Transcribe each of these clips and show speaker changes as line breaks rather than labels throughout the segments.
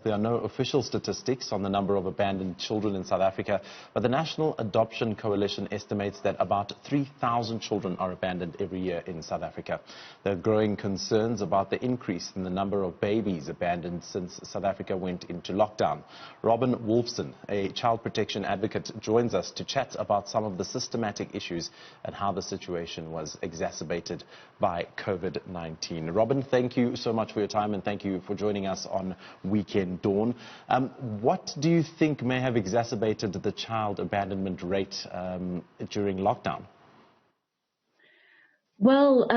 There are no official statistics on the number of abandoned children in South Africa, but the National Adoption Coalition estimates that about 3,000 children are abandoned every year in South Africa. There are growing concerns about the increase in the number of babies abandoned since South Africa went into lockdown. Robyn Wolfson, a child protection advocate, joins us to chat about some of the systematic issues and how the situation was exacerbated by COVID-19. Robyn, thank you so much for your time and thank you for joining us on Weekend Dawn. What do you think may have exacerbated the child abandonment rate during lockdown?
Well,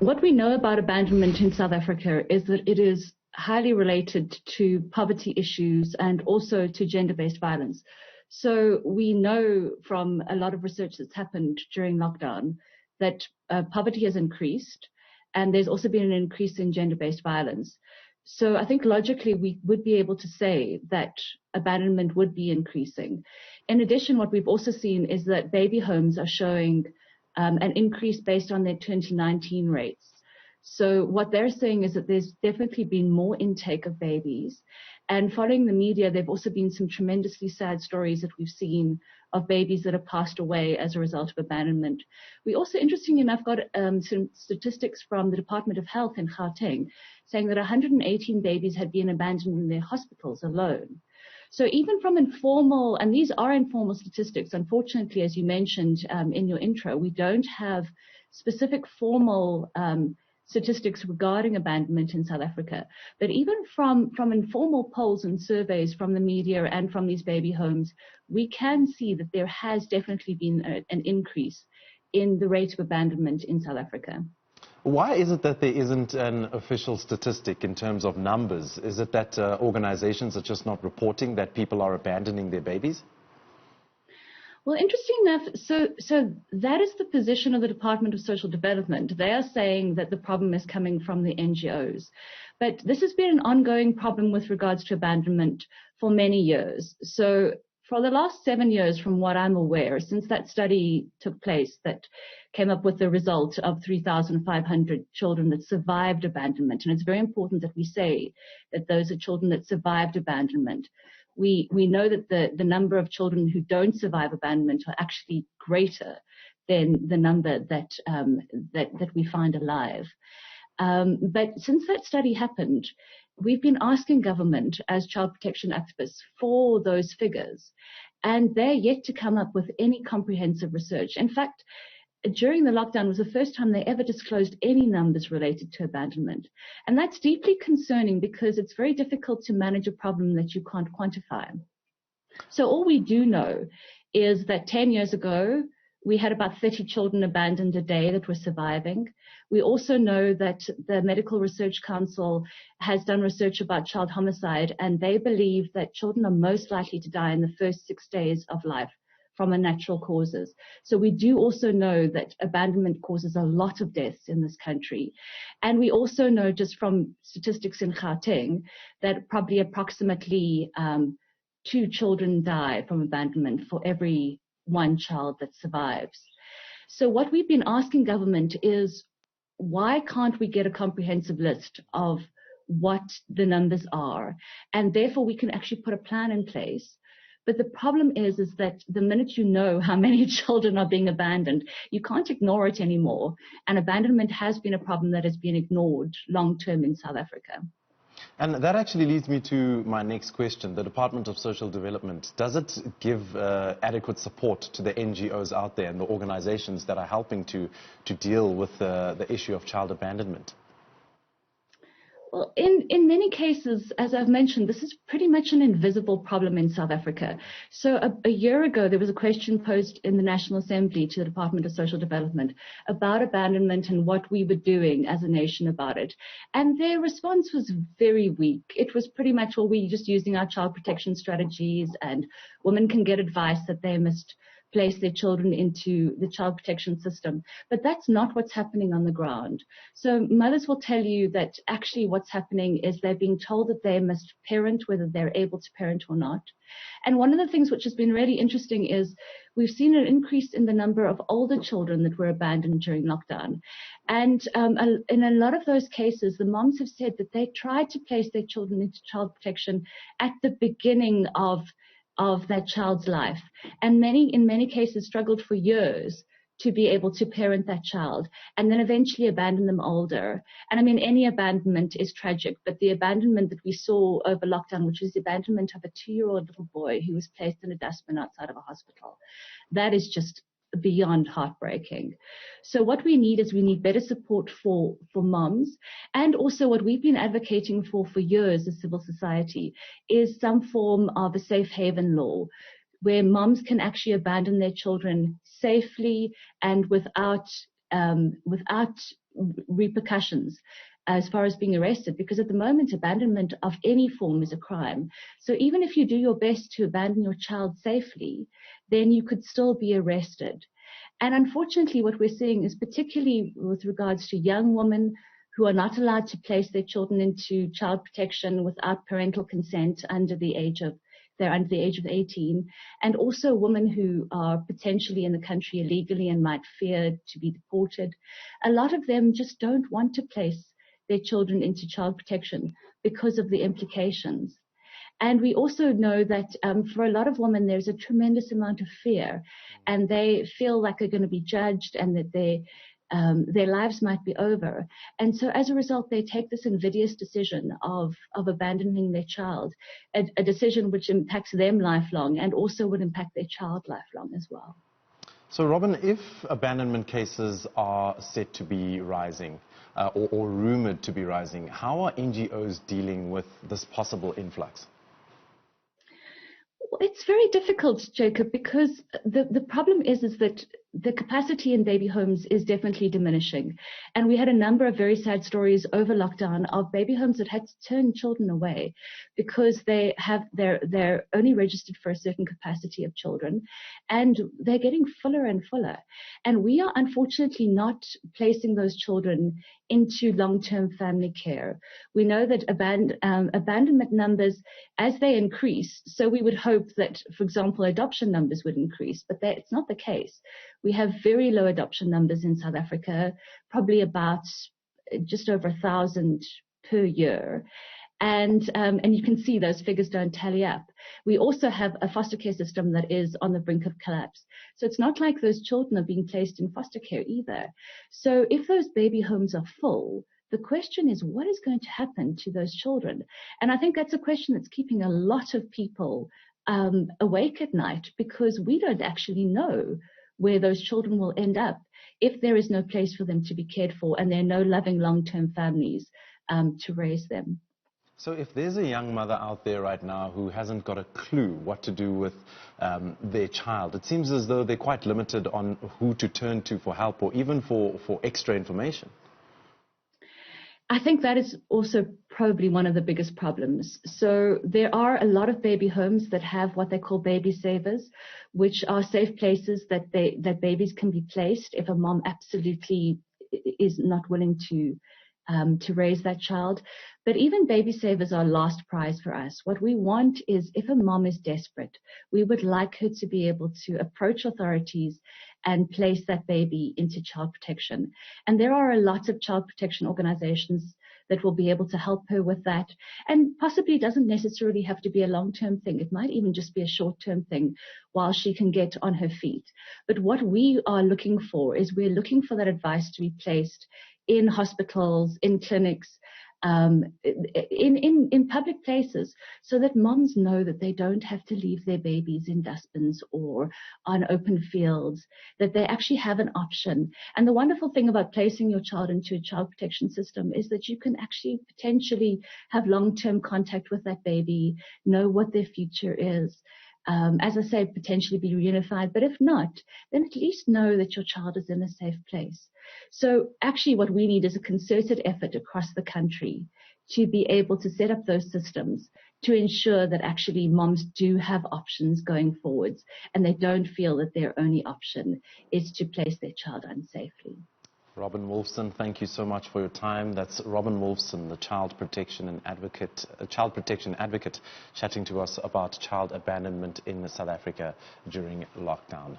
what we know about abandonment in South Africa is that it is highly related to poverty issues and also to gender-based violence. So we know from a lot of research that's happened during lockdown that poverty has increased, and there's also been an increase in gender-based violence. So I think logically we would be able to say that abandonment would be increasing. In addition, what we've also seen is that baby homes are showing an increase based on their 2019 rates. So what they're saying is that there's definitely been more intake of babies. And following the media, there have also been some tremendously sad stories that we've seen of babies that have passed away as a result of abandonment. We also, interestingly enough, got some statistics from the Department of Health in Gauteng saying that 118 babies had been abandoned in their hospitals alone. So even from informal, and these are informal statistics, unfortunately, as you mentioned in your intro, we don't have specific formal statistics regarding abandonment in South Africa. But even from informal polls and surveys from the media and from these baby homes, we can see that there has definitely been an increase in the rate of abandonment in South Africa.
Why is it that there isn't an official statistic in terms of numbers? Is it that organizations are just not reporting that people are abandoning their babies?
Well, interesting enough, so that is the position of the Department of Social Development. They are saying that the problem is coming from the NGOs. But this has been an ongoing problem with regards to abandonment for many years. So for the last 7 years, from what I'm aware, since that study took place that came up with the result of 3,500 children that survived abandonment, and it's very important that we say that those are children that survived abandonment. We know that the number of children who don't survive abandonment are actually greater than the number that we find alive. But since that study happened, we've been asking government as child protection activists for those figures, and they're yet to come up with any comprehensive research. In fact, during the lockdown was the first time they ever disclosed any numbers related to abandonment. And that's deeply concerning because it's very difficult to manage a problem that you can't quantify. So all we do know is that 10 years ago, we had about 30 children abandoned a day that were surviving. We also know that the Medical Research Council has done research about child homicide, and they believe that children are most likely to die in the first 6 days of life from unnatural causes. So we do also know that abandonment causes a lot of deaths in this country. And we also know just from statistics in Gauteng that probably approximately 2 children die from abandonment for every 1 child that survives. So what we've been asking government is, why can't we get a comprehensive list of what the numbers are? And therefore we can actually put a plan in place. But the problem is that the minute you know how many children are being abandoned, you can't ignore it anymore. And abandonment has been a problem that has been ignored long-term in South Africa.
And that actually leads me to my next question. The Department of Social Development, does it give adequate support to the NGOs out there and the organizations that are helping to deal with the issue of child abandonment?
Well, in many cases, as I've mentioned, this is pretty much an invisible problem in South Africa. So a year ago, there was a question posed in the National Assembly to the Department of Social Development about abandonment and what we were doing as a nation about it. And their response was very weak. It was pretty much, well, we're just using our child protection strategies, and women can get advice that they must place their children into the child protection system. But that's not what's happening on the ground. So mothers will tell you that actually what's happening is they're being told that they must parent whether they're able to parent or not. And one of the things which has been really interesting is we've seen an increase in the number of older children that were abandoned during lockdown. And in a lot of those cases, the moms have said that they tried to place their children into child protection at the beginning of that child's life, and in many cases struggled for years to be able to parent that child, and then eventually abandon them older. And I mean, any abandonment is tragic, but the abandonment that we saw over lockdown, which was the abandonment of a 2-year-old little boy who was placed in a dustbin outside of a hospital, that is just beyond heartbreaking. So what we need is we need better support for moms, and also what we've been advocating for years as civil society is some form of a safe haven law where moms can actually abandon their children safely and without repercussions as far as being arrested, because at the moment abandonment of any form is a crime. So even if you do your best to abandon your child safely, then you could still be arrested. And unfortunately what we're seeing is, particularly with regards to young women who are not allowed to place their children into child protection without parental consent under the age of 18, and also women who are potentially in the country illegally and might fear to be deported. A lot of them just don't want to place their children into child protection because of the implications. And we also know that for a lot of women, there's a tremendous amount of fear, and they feel like they're going to be judged and that their lives might be over. And so as a result, they take this invidious decision of abandoning their child, a decision which impacts them lifelong and also would impact their child lifelong as well.
So, Robyn, if abandonment cases are said to be rising or rumored to be rising, how are NGOs dealing with this possible influx?
It's very difficult, Jacob, because the problem is that the capacity in baby homes is definitely diminishing. And we had a number of very sad stories over lockdown of baby homes that had to turn children away because they're only registered for a certain capacity of children, and they're getting fuller and fuller. And we are unfortunately not placing those children into long-term family care. We know that abandonment numbers, as they increase, so we would hope that, for example, adoption numbers would increase, but it's not the case. We have very low adoption numbers in South Africa, probably about just over 1,000 per year. And you can see those figures don't tally up. We also have a foster care system that is on the brink of collapse. So it's not like those children are being placed in foster care either. So if those baby homes are full, the question is, what is going to happen to those children? And I think that's a question that's keeping a lot of people awake at night, because we don't actually know where those children will end up if there is no place for them to be cared for and there are no loving long-term families to raise them.
So if there's a young mother out there right now who hasn't got a clue what to do with their child, it seems as though they're quite limited on who to turn to for help or even for extra information.
I think that is also probably one of the biggest problems. So there are a lot of baby homes that have what they call baby savers, which are safe places that babies can be placed if a mom absolutely is not willing to raise that child. But even baby savers are last prize for us. What we want is, if a mom is desperate, we would like her to be able to approach authorities and place that baby into child protection. And there are a lot of child protection organizations that will be able to help her with that. And possibly it doesn't necessarily have to be a long-term thing. It might even just be a short-term thing while she can get on her feet. But what we are looking for is, we're looking for that advice to be placed in hospitals, in clinics, in public places, so that moms know that they don't have to leave their babies in dustbins or on open fields, that they actually have an option. And the wonderful thing about placing your child into a child protection system is that you can actually potentially have long-term contact with that baby, know what their future is. As I say, potentially be reunified, but if not, then at least know that your child is in a safe place. So actually what we need is a concerted effort across the country to be able to set up those systems to ensure that actually moms do have options going forwards and they don't feel that their only option is to place their child unsafely.
Robyn Wolfson, thank you so much for your time. That's Robyn Wolfson, the child protection advocate, chatting to us about child abandonment in South Africa during lockdown.